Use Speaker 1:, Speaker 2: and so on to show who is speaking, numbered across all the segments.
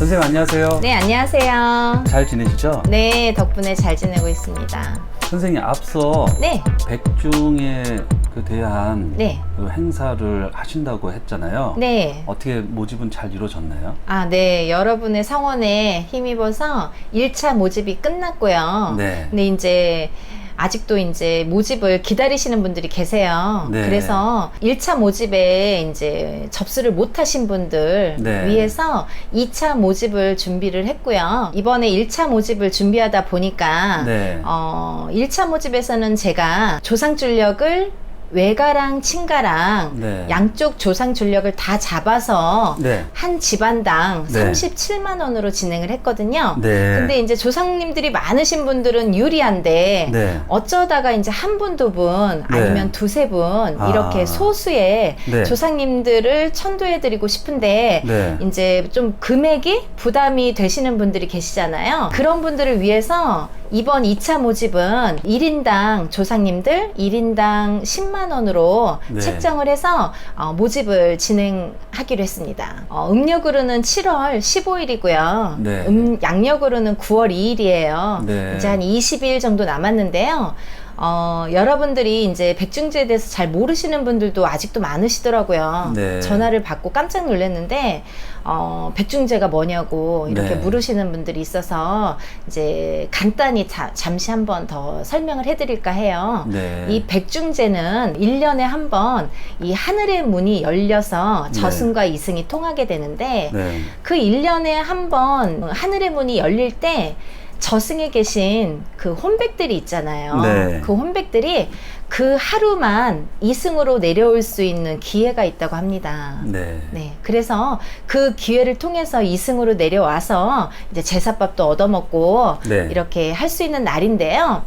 Speaker 1: 선생님 안녕하세요.
Speaker 2: 네, 안녕하세요.
Speaker 1: 잘 지내시죠?
Speaker 2: 네, 덕분에 잘 지내고 있습니다.
Speaker 1: 선생님 앞서
Speaker 2: 네.
Speaker 1: 백중에 대한
Speaker 2: 네.
Speaker 1: 그 행사를 하신다고 했잖아요.
Speaker 2: 네.
Speaker 1: 어떻게 모집은 잘 이루어졌나요?
Speaker 2: 네. 여러분의 성원에 힘입어서 1차 모집이 끝났고요.
Speaker 1: 네.
Speaker 2: 근데 이제 아직도 이제 모집을 기다리시는 분들이 계세요.
Speaker 1: 네.
Speaker 2: 그래서 1차 모집에 이제 접수를 못 하신 분들
Speaker 1: 네.
Speaker 2: 위해서 2차 모집을 준비를 했고요. 이번에 1차 모집을 준비하다 보니까
Speaker 1: 네.
Speaker 2: 1차 모집에서는 제가 조상 줄력을 외가랑 친가랑
Speaker 1: 네.
Speaker 2: 양쪽 조상 줄력을 다 잡아서
Speaker 1: 네.
Speaker 2: 한 집안당
Speaker 1: 네.
Speaker 2: 37만 원으로 진행을 했거든요.
Speaker 1: 네.
Speaker 2: 근데 이제 조상님들이 많으신 분들은 유리한데
Speaker 1: 네.
Speaker 2: 어쩌다가 이제 한 분, 두 분 아니면 두세 분 이렇게 소수의
Speaker 1: 네.
Speaker 2: 조상님들을 천도해드리고 싶은데
Speaker 1: 네.
Speaker 2: 이제 좀 금액이 부담이 되시는 분들이 계시잖아요. 그런 분들을 위해서 이번 2차 모집은 1인당 조상님들 1인당 10만 원으로
Speaker 1: 네.
Speaker 2: 책정을 해서 모집을 진행하기로 했습니다. 음력으로는 7월 15일이고요.
Speaker 1: 네.
Speaker 2: 양력으로는 9월 2일이에요.
Speaker 1: 네.
Speaker 2: 이제 한 20일 정도 남았는데요. 여러분들이 이제 백중제에 대해서 잘 모르시는 분들도 아직도 많으시더라고요.
Speaker 1: 네.
Speaker 2: 전화를 받고 깜짝 놀랐는데, 백중제가 뭐냐고 이렇게
Speaker 1: 네.
Speaker 2: 물으시는 분들이 있어서 이제 간단히 잠시 한번 더 설명을 해드릴까 해요.
Speaker 1: 네.
Speaker 2: 이 백중제는 1년에 한 번 이 하늘의 문이 열려서 저승과 이승이 통하게 되는데,
Speaker 1: 네.
Speaker 2: 그 1년에 한 번 하늘의 문이 열릴 때 저승에 계신 그 혼백들이 있잖아요.
Speaker 1: 네.
Speaker 2: 그 혼백들이 그 하루만 이승으로 내려올 수 있는 기회가 있다고 합니다.
Speaker 1: 네.
Speaker 2: 네. 그래서 그 기회를 통해서 이승으로 내려와서 이제 제사밥도 얻어먹고
Speaker 1: 네.
Speaker 2: 이렇게 할 수 있는 날인데요.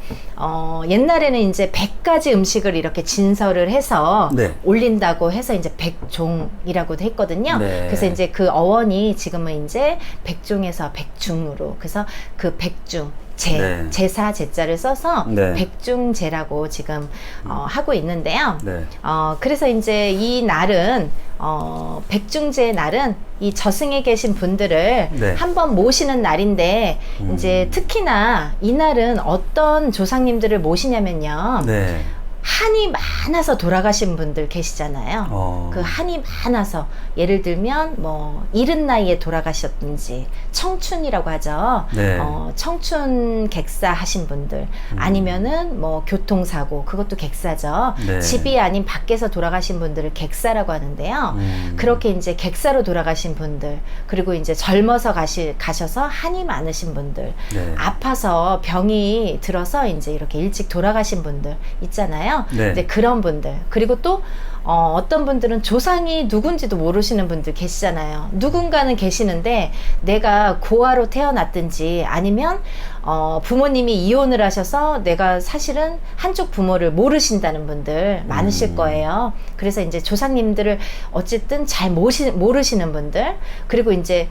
Speaker 2: 옛날에는 이제 100가지 음식을 이렇게 진설을 해서
Speaker 1: 네.
Speaker 2: 올린다고 해서 이제 백종이라고도 했거든요.
Speaker 1: 네.
Speaker 2: 그래서 이제 그 어원이 지금은 이제 백종에서 백중으로, 그래서 그 백중
Speaker 1: 네.
Speaker 2: 제사 제자를 써서
Speaker 1: 네.
Speaker 2: 백중제라고 지금 하고 있는데요.
Speaker 1: 네.
Speaker 2: 그래서 이제 이 날은 백중제의 날은 이 저승에 계신 분들을
Speaker 1: 네.
Speaker 2: 한번 모시는 날인데 이제 특히나 이 날은 어떤 조상님들을 모시냐면요.
Speaker 1: 네.
Speaker 2: 한이 많아서 돌아가신 분들 계시잖아요. 그 한이 많아서 예를 들면 뭐 이른 나이에 돌아가셨든지 청춘이라고 하죠.
Speaker 1: 네.
Speaker 2: 청춘 객사 하신 분들 아니면은 뭐 교통사고, 그것도 객사죠.
Speaker 1: 네.
Speaker 2: 집이 아닌 밖에서 돌아가신 분들을 객사라고 하는데요. 그렇게 이제 객사로 돌아가신 분들, 그리고 이제 젊어서 가셔서 한이 많으신 분들,
Speaker 1: 네.
Speaker 2: 아파서 병이 들어서 이제 이렇게 일찍 돌아가신 분들 있잖아요.
Speaker 1: 네.
Speaker 2: 이제 그런 분들, 그리고 또 어떤 분들은 조상이 누군지도 모르시는 분들 계시잖아요. 누군가는 계시는데 내가 고아로 태어났든지 아니면 부모님이 이혼을 하셔서 내가 사실은 한쪽 부모를 모르신다는 분들 많으실 거예요. 그래서 이제 조상님들을 어쨌든 잘 모르시는 분들, 그리고 이제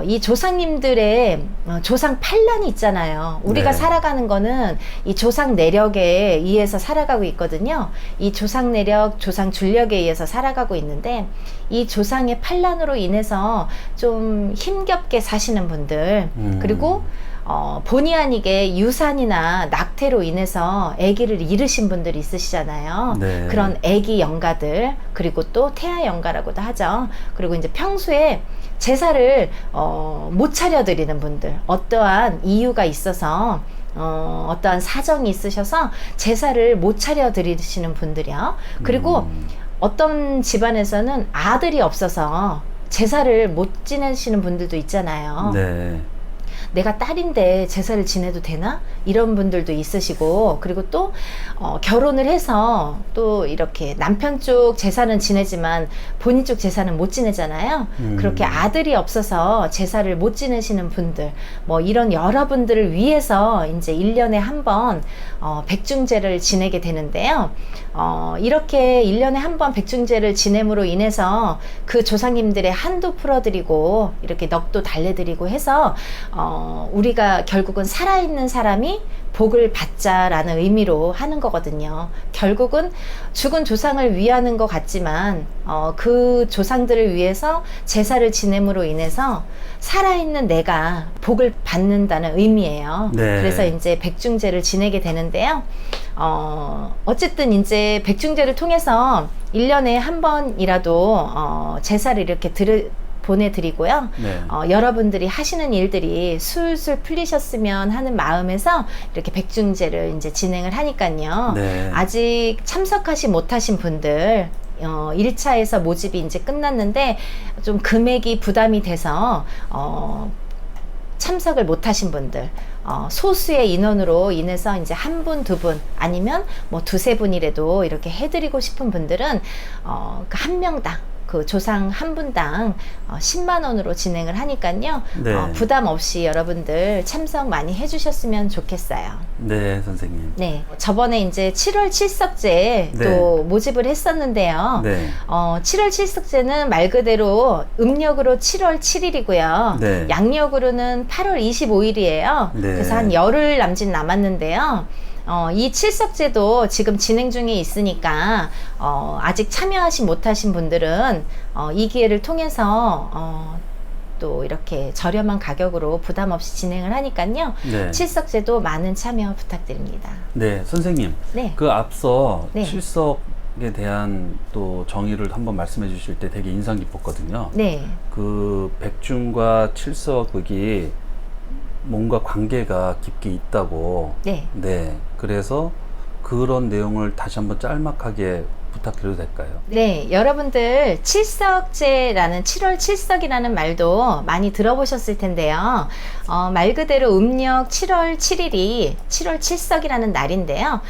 Speaker 2: 이 조상님들의 조상 판란이 있잖아요. 우리가
Speaker 1: 네.
Speaker 2: 살아가는 거는 이 조상 내력에 의해서 살아가고 있거든요. 이 조상 내력, 조상 줄력에 의해서 살아가고 있는데, 이 조상의 판란으로 인해서 좀 힘겹게 사시는 분들, 그리고 본의 아니게 유산이나 낙태로 인해서 아기를 잃으신 분들이 있으시잖아요.
Speaker 1: 네.
Speaker 2: 그런 아기 영가들, 그리고 또 태아 영가라고도 하죠. 그리고 이제 평소에 제사를 못 차려드리는 분들, 어떠한 이유가 있어서 어떠한 사정이 있으셔서 제사를 못 차려드리시는 분들이요. 그리고 어떤 집안에서는 아들이 없어서 제사를 못 지내시는 분들도 있잖아요.
Speaker 1: 네.
Speaker 2: 내가 딸인데 제사를 지내도 되나? 이런 분들도 있으시고, 그리고 또 결혼을 해서 또 이렇게 남편 쪽 제사는 지내지만 본인 쪽 제사는 못 지내잖아요. 그렇게 아들이 없어서 제사를 못 지내시는 분들, 뭐 이런 여러분들을 위해서 이제 1년에 한 번 백중제를 지내게 되는데요. 이렇게 1년에 한 번 백중제를 지냄으로 인해서 그 조상님들의 한도 풀어드리고 이렇게 넋도 달래드리고 해서 우리가 결국은 살아있는 사람이 복을 받자라는 의미로 하는 거거든요. 결국은 죽은 조상을 위하는 것 같지만 그 조상들을 위해서 제사를 지냄으로 인해서 살아있는 내가 복을 받는다는 의미예요.
Speaker 1: 네.
Speaker 2: 그래서 이제 백중제를 지내게 되는데요. 어쨌든 이제 백중제를 통해서 1년에 한 번이라도 제사를 이렇게 보내드리고요.
Speaker 1: 네.
Speaker 2: 여러분들이 하시는 일들이 술술 풀리셨으면 하는 마음에서 이렇게 백중제를 이제 진행을 하니까요.
Speaker 1: 네.
Speaker 2: 아직 참석하지 못하신 분들 1차에서 모집이 이제 끝났는데 좀 금액이 부담이 돼서 참석을 못하신 분들 소수의 인원으로 인해서 이제 한 분, 두 분 아니면 뭐 두세 분이라도 이렇게 해드리고 싶은 분들은 그 한 명당 그 조상 한 분당 10만 원으로 진행을 하니까요.
Speaker 1: 네.
Speaker 2: 부담 없이 여러분들 참석 많이 해주셨으면 좋겠어요.
Speaker 1: 네, 선생님.
Speaker 2: 네, 저번에 이제 7월 칠석제
Speaker 1: 네.
Speaker 2: 또 모집을 했었는데요.
Speaker 1: 네.
Speaker 2: 7월 칠석제는 말 그대로 음력으로 7월 7일이고요.
Speaker 1: 네.
Speaker 2: 양력으로는 8월 25일이에요.
Speaker 1: 네.
Speaker 2: 그래서 한 열흘 남짓 남았는데요. 이 칠석제도 지금 진행 중에 있으니까 아직 참여하지 못하신 분들은 이 기회를 통해서 또 이렇게 저렴한 가격으로 부담 없이 진행을 하니까요.
Speaker 1: 네.
Speaker 2: 칠석제도 많은 참여 부탁드립니다.
Speaker 1: 네, 선생님.
Speaker 2: 네.
Speaker 1: 그 앞서
Speaker 2: 네.
Speaker 1: 칠석에 대한 또 정의를 한번 말씀해 주실 때 되게 인상 깊었거든요.
Speaker 2: 네.
Speaker 1: 그 백중과 칠석이 뭔가 관계가 깊게 있다고.
Speaker 2: 네.
Speaker 1: 네. 그래서 그런 내용을 다시 한번 짤막하게 부탁드려도 될까요?
Speaker 2: 네, 여러분들 칠석제라는 7월 칠석이라는 말도 많이 들어보셨을 텐데요. 말 그대로 음력 7월 7일이 7월 칠석이라는 날인데요.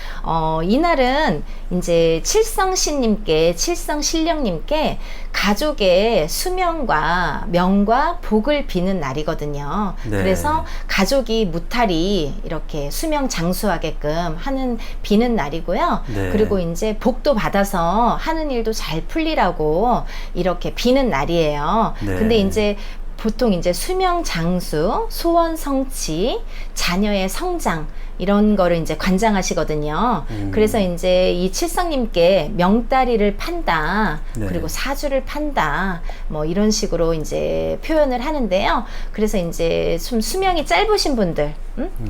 Speaker 2: 이날은 이제 칠성신님께, 칠성신령님께 가족의 수명과 명과 복을 비는 날이거든요.
Speaker 1: 네.
Speaker 2: 그래서 가족이 무탈이 이렇게 수명 장수하게끔 하는 비는 날이고요.
Speaker 1: 네.
Speaker 2: 그리고 이제 복도 받아서 하는 일도 잘 풀리라고 이렇게 비는 날이에요.
Speaker 1: 네.
Speaker 2: 근데 이제 보통 이제 수명 장수, 소원 성취, 자녀의 성장 이런 거를 이제 관장하시거든요. 그래서 이제 이 칠성님께 명다리를 판다,
Speaker 1: 네.
Speaker 2: 그리고 사주를 판다, 뭐 이런 식으로 이제 표현을 하는데요. 그래서 이제 좀 수명이 짧으신 분들,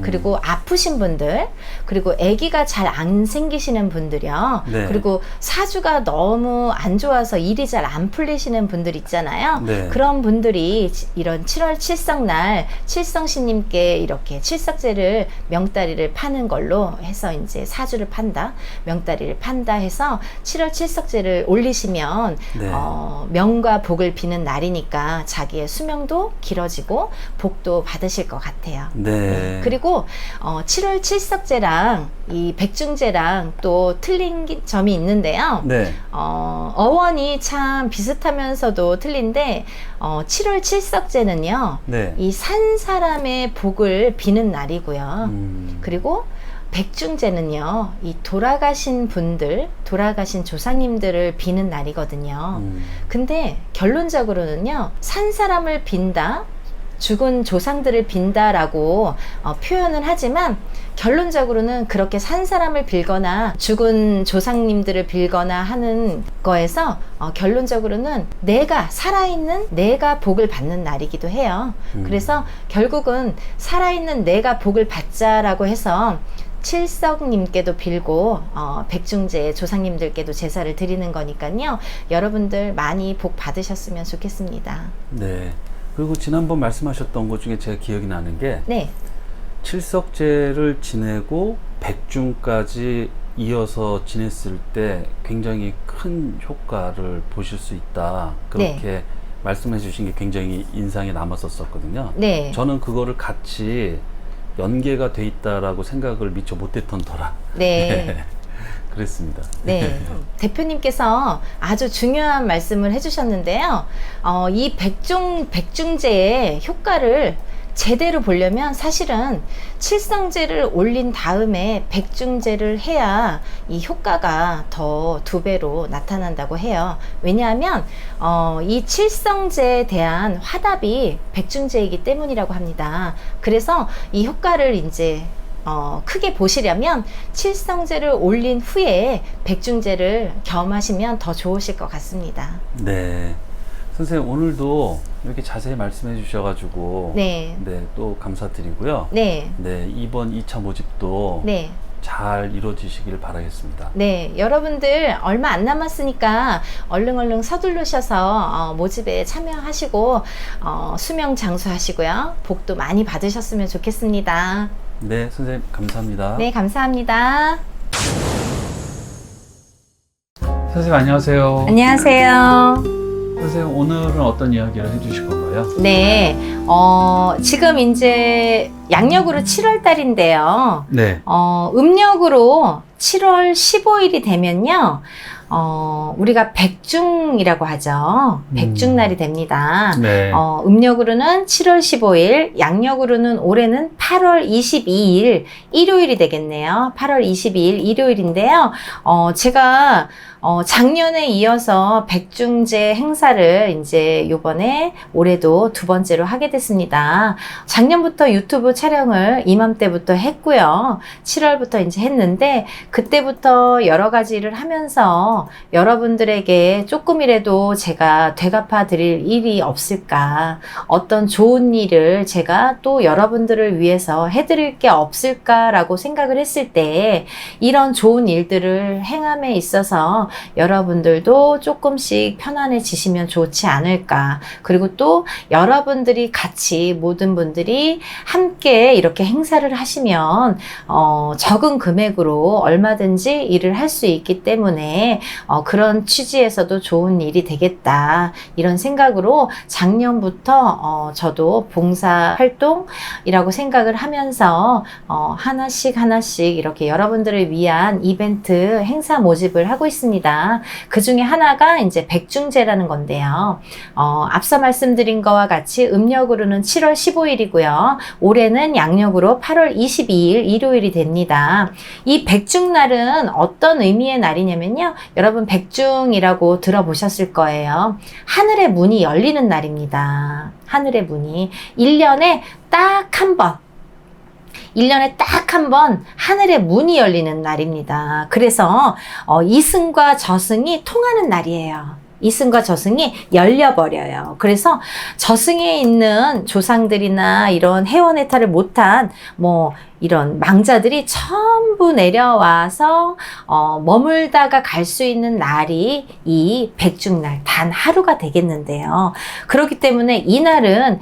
Speaker 2: 그리고 아프신 분들, 그리고 아기가 잘 안 생기시는 분들이요.
Speaker 1: 네.
Speaker 2: 그리고 사주가 너무 안 좋아서 일이 잘 안 풀리시는 분들 있잖아요.
Speaker 1: 네.
Speaker 2: 그런 분들이 이런 7월 칠석날 칠성신님께 이렇게 칠석제를 명다리를 파는 걸로 해서 이제 사주를 판다, 명다리를 판다 해서 7월 칠석제를 올리시면
Speaker 1: 네.
Speaker 2: 명과 복을 비는 날이니까 자기의 수명도 길어지고 복도 받으실 것 같아요.
Speaker 1: 네.
Speaker 2: 그리고 7월 칠석제랑 이 백중제랑 또 틀린 점이 있는데요.
Speaker 1: 네.
Speaker 2: 어원이 참 비슷하면서도 틀린데 7월 칠석제는요.
Speaker 1: 네.
Speaker 2: 이 산 사람의 복을 비는 날이고요. 그리고 백중제는요. 이 돌아가신 분들, 돌아가신 조상님들을 비는 날이거든요. 근데 결론적으로는요. 산 사람을 빈다, 죽은 조상들을 빈다라고 표현을 하지만 결론적으로는 그렇게 산 사람을 빌거나 죽은 조상님들을 빌거나 하는 거에서 결론적으로는 내가 살아있는 내가 복을 받는 날이기도 해요. 그래서 결국은 살아있는 내가 복을 받자라고 해서 칠석님께도 빌고 백중제 조상님들께도 제사를 드리는 거니까요. 여러분들 많이 복 받으셨으면 좋겠습니다.
Speaker 1: 네. 그리고 지난번 말씀하셨던 것 중에 제가 기억이 나는 게
Speaker 2: 네.
Speaker 1: 칠석제를 지내고 백중까지 이어서 지냈을 때 굉장히 큰 효과를 보실 수 있다. 그렇게 말씀해 주신 게 굉장히 인상에 남았었거든요.
Speaker 2: 네.
Speaker 1: 저는 그거를 같이 연계가 돼 있다라고 생각을 미처 못했던 터라.
Speaker 2: 네.
Speaker 1: 그랬습니다.
Speaker 2: 네. 대표님께서 아주 중요한 말씀을 해주셨는데요. 이 백중제의 효과를 제대로 보려면 사실은 칠성제를 올린 다음에 백중제를 해야 이 효과가 더 2배로 나타난다고 해요. 왜냐하면 이 칠성제에 대한 화답이 백중제이기 때문이라고 합니다. 그래서 이 효과를 이제 크게 보시려면 칠성제를 올린 후에 백중제를 겸하시면 더 좋으실 것 같습니다.
Speaker 1: 네. 선생님, 오늘도 이렇게 자세히 말씀해 주셔가지고.
Speaker 2: 네.
Speaker 1: 네, 또 감사드리고요.
Speaker 2: 네.
Speaker 1: 네, 이번 2차 모집도.
Speaker 2: 네.
Speaker 1: 잘 이루어지시길 바라겠습니다.
Speaker 2: 네, 여러분들 얼마 안 남았으니까 얼른 서두르셔서 모집에 참여하시고 수명 장수하시고요. 복도 많이 받으셨으면 좋겠습니다.
Speaker 1: 네, 선생님 감사합니다.
Speaker 2: 네, 감사합니다.
Speaker 1: 선생님 안녕하세요.
Speaker 2: 안녕하세요.
Speaker 1: 선생님 오늘은 어떤 이야기를 해주실 건가요?
Speaker 2: 네, 지금 이제 양력으로 7월 달인데요.
Speaker 1: 네.
Speaker 2: 음력으로 7월 15일이 되면요. 우리가 백중이라고 하죠. 백중날이 됩니다.
Speaker 1: 네.
Speaker 2: 음력으로는 7월 15일, 양력으로는 올해는 8월 22일, 일요일이 되겠네요. 8월 22일 일요일인데요. 제가 작년에 이어서 백중제 행사를 이제 요번에 올해도 2번째로 하게 됐습니다. 작년부터 유튜브 촬영을 이맘때부터 했고요. 7월부터 이제 했는데 그때부터 여러 가지 일을 하면서 여러분들에게 조금이라도 제가 되갚아 드릴 일이 없을까, 어떤 좋은 일을 제가 또 여러분들을 위해서 해드릴 게 없을까라고 생각을 했을 때 이런 좋은 일들을 행함에 있어서 여러분들도 조금씩 편안해지시면 좋지 않을까. 그리고 또 여러분들이 같이 모든 분들이 함께 이렇게 행사를 하시면 적은 금액으로 얼마든지 일을 할 수 있기 때문에 그런 취지에서도 좋은 일이 되겠다. 이런 생각으로 작년부터 저도 봉사활동이라고 생각을 하면서 하나씩 이렇게 여러분들을 위한 이벤트 행사 모집을 하고 있습니다. 그 중에 하나가 이제 백중제라는 건데요. 앞서 말씀드린 거와 같이 음력으로는 7월 15일이고요. 올해는 양력으로 8월 22일 일요일이 됩니다. 이 백중날은 어떤 의미의 날이냐면요. 여러분 백중이라고 들어보셨을 거예요. 하늘의 문이 열리는 날입니다. 하늘의 문이 1년에 딱 한 번, 1년에 딱 한 번 하늘의 문이 열리는 날입니다. 그래서 이승과 저승이 통하는 날이에요. 이승과 저승이 열려버려요. 그래서 저승에 있는 조상들이나 이런 해원해탈을 못한 이런 망자들이 전부 내려와서 머물다가 갈 수 있는 날이 이 백중날 단 하루가 되겠는데요. 그렇기 때문에 이 날은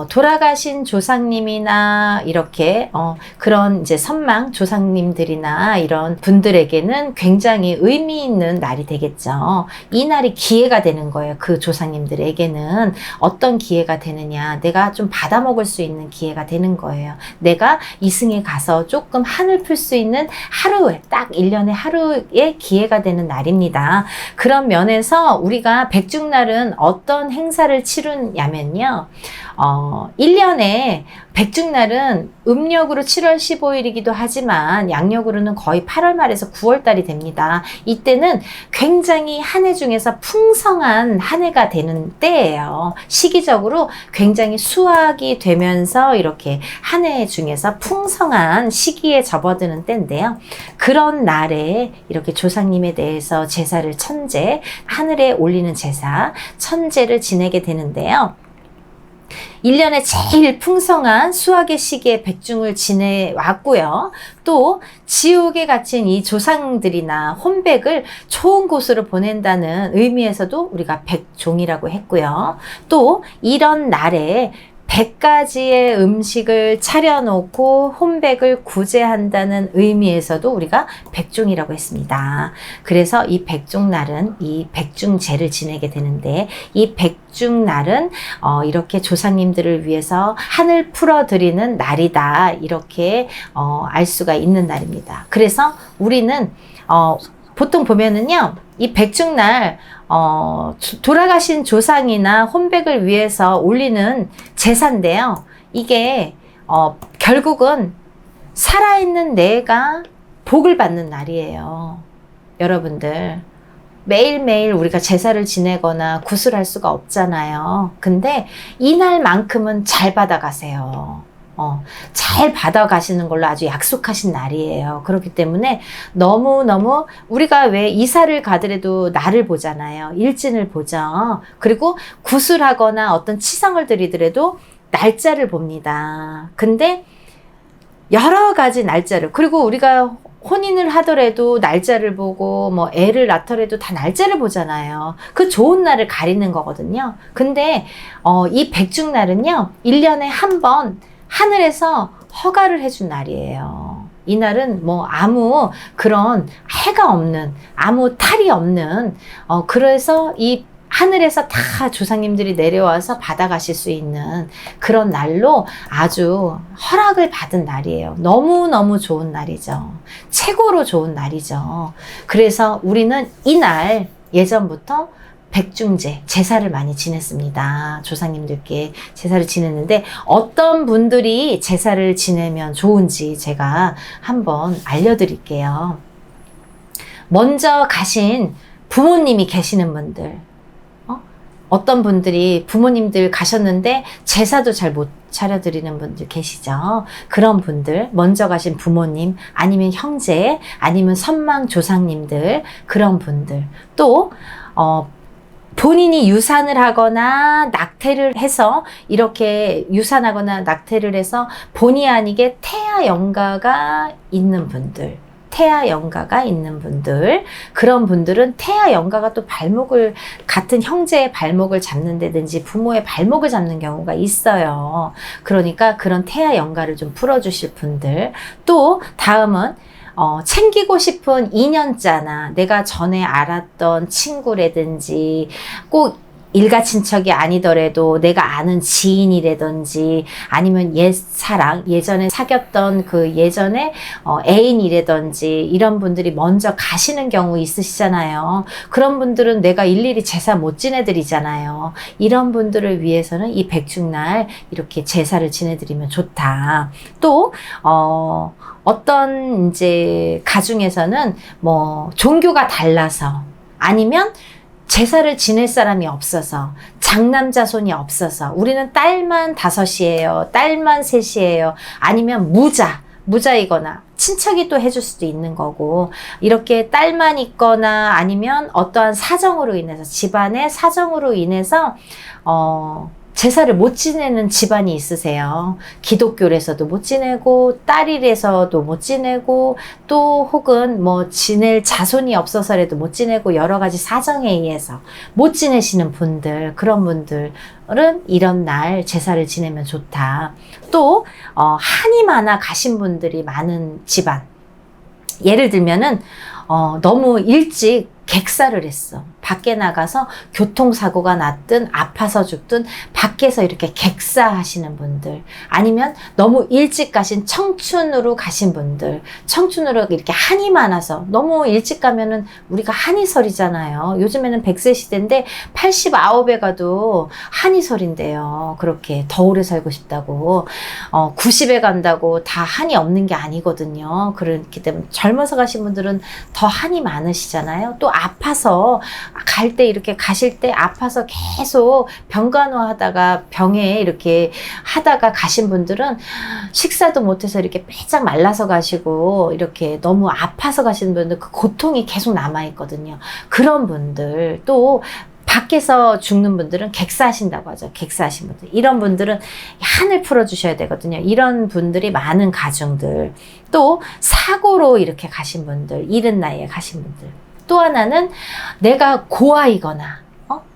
Speaker 2: 돌아가신 조상님이나 이렇게 그런 이제 선망 조상님들이나 이런 분들에게는 굉장히 의미 있는 날이 되겠죠. 이 날이 기회가 되는 거예요. 그 조상님들에게는 어떤 기회가 되느냐, 내가 좀 받아먹을 수 있는 기회가 되는 거예요. 내가 이승에 가서 조금 한을 풀 수 있는 하루에, 딱 1년에 하루의 기회가 되는 날입니다. 그런 면에서 우리가 백중날은 어떤 행사를 치르냐면요. 1년에 백중날은 음력으로 7월 15일이기도 하지만 양력으로는 거의 8월 말에서 9월 달이 됩니다. 이때는 굉장히 한 해 중에서 풍성한 한 해가 되는 때예요. 시기적으로 굉장히 수확이 되면서 이렇게 한 해 중에서 풍성한 시기에 접어드는 때인데요. 그런 날에 이렇게 조상님에 대해서 제사를 천제, 하늘에 올리는 제사, 천제를 지내게 되는데요. 1년에 제일 풍성한 수확의 시기에 백중을 지내왔고요. 또 지옥에 갇힌 이 조상들이나 혼백을 좋은 곳으로 보낸다는 의미에서도 우리가 백종이라고 했고요. 또 이런 날에 100가지의 음식을 차려놓고 혼백을 구제한다는 의미에서도 우리가 백종이라고 했습니다. 그래서 이 백종날은 이 백중제를 지내게 되는데 이 백중날은 이렇게 조상님들을 위해서 한을 풀어드리는 날이다. 이렇게 알 수가 있는 날입니다. 그래서 우리는 보통 보면은요. 이 백중날 돌아가신 조상이나 혼백을 위해서 올리는 제사인데요. 이게 결국은 살아있는 내가 복을 받는 날이에요. 여러분들 매일매일 우리가 제사를 지내거나 구슬할 수가 없잖아요. 근데 이날만큼은 잘 받아가세요. 잘 받아가시는 걸로 아주 약속하신 날이에요. 그렇기 때문에 너무너무 우리가 왜 이사를 가더라도 날을 보잖아요. 일진을 보죠. 그리고 구슬하거나 어떤 치성을 드리더라도 날짜를 봅니다. 근데 여러 가지 날짜를, 그리고 우리가 혼인을 하더라도 날짜를 보고 뭐 애를 낳더라도 다 날짜를 보잖아요. 그 좋은 날을 가리는 거거든요. 근데 이 백중날은요 1년에 한 번 하늘에서 허가를 해준 날이에요. 이 날은 뭐 아무 그런 해가 없는, 아무 탈이 없는, 그래서 이 하늘에서 다 조상님들이 내려와서 받아가실 수 있는 그런 날로 아주 허락을 받은 날이에요. 너무너무 좋은 날이죠. 최고로 좋은 날이죠. 그래서 우리는 이날 예전부터 백중제, 제사를 많이 지냈습니다. 조상님들께 제사를 지냈는데 어떤 분들이 제사를 지내면 좋은지 제가 한번 알려드릴게요. 먼저 가신 부모님이 계시는 분들, 어떤 분들이 부모님들 가셨는데 제사도 잘 못 차려드리는 분들 계시죠. 그런 분들, 먼저 가신 부모님, 아니면 형제, 아니면 선망 조상님들, 그런 분들, 또 본인이 유산을 하거나 낙태를 해서 이렇게 유산하거나 낙태를 해서 본의 아니게 태아 영가가 있는 분들, 태아 영가가 있는 분들, 그런 분들은 태아 영가가 또 발목을, 같은 형제의 발목을 잡는다든지 부모의 발목을 잡는 경우가 있어요. 그러니까 그런 태아 영가를 좀 풀어주실 분들, 또 다음은 챙기고 싶은 인연자나 내가 전에 알았던 친구라든지 꼭 일가 친척이 아니더라도 내가 아는 지인이라든지 아니면 옛 사랑, 예전에 사귀었던 그 예전에 애인이라든지 이런 분들이 먼저 가시는 경우 있으시잖아요. 그런 분들은 내가 일일이 제사 못 지내드리잖아요. 이런 분들을 위해서는 이 백중날 이렇게 제사를 지내드리면 좋다. 또 어떤 이제 가중에서는 뭐 종교가 달라서 아니면 제사를 지낼 사람이 없어서, 장남자손이 없어서, 우리는 딸만 5이에요, 딸만 3이에요, 아니면 무자이거나 친척이 또 해줄 수도 있는 거고, 이렇게 딸만 있거나 아니면 어떠한 사정으로 인해서, 집안의 사정으로 인해서 제사를 못 지내는 집안이 있으세요. 기독교에서도 못 지내고 딸이라서도 못 지내고 또 혹은 뭐 지낼 자손이 없어서라도 못 지내고 여러 가지 사정에 의해서 못 지내시는 분들, 그런 분들은 이런 날 제사를 지내면 좋다. 또 한이 많아 가신 분들이 많은 집안, 예를 들면은 너무 일찍 객사를 했어. 밖에 나가서 교통사고가 났든 아파서 죽든 밖에서 이렇게 객사하시는 분들, 아니면 너무 일찍 가신 청춘으로 가신 분들, 청춘으로 이렇게 한이 많아서 너무 일찍 가면은 우리가 한이설이잖아요. 요즘에는 100세 시대인데 89에 가도 한이설인데요. 그렇게 더 오래 살고 싶다고 90에 간다고 다 한이 없는 게 아니거든요. 그렇기 때문에 젊어서 가신 분들은 더 한이 많으시잖아요. 또 아파서 갈 때, 이렇게 가실 때 아파서 계속 병간호하다가 병에 이렇게 하다가 가신 분들은 식사도 못해서 이렇게 빼짝 말라서 가시고 이렇게 너무 아파서 가시는 분들, 그 고통이 계속 남아있거든요. 그런 분들, 또 밖에서 죽는 분들은 객사하신다고 하죠. 객사하신 분들. 이런 분들은 한을 풀어주셔야 되거든요. 이런 분들이 많은 가중들. 또 사고로 이렇게 가신 분들, 이른 나이에 가신 분들. 또 하나는 내가 고아이거나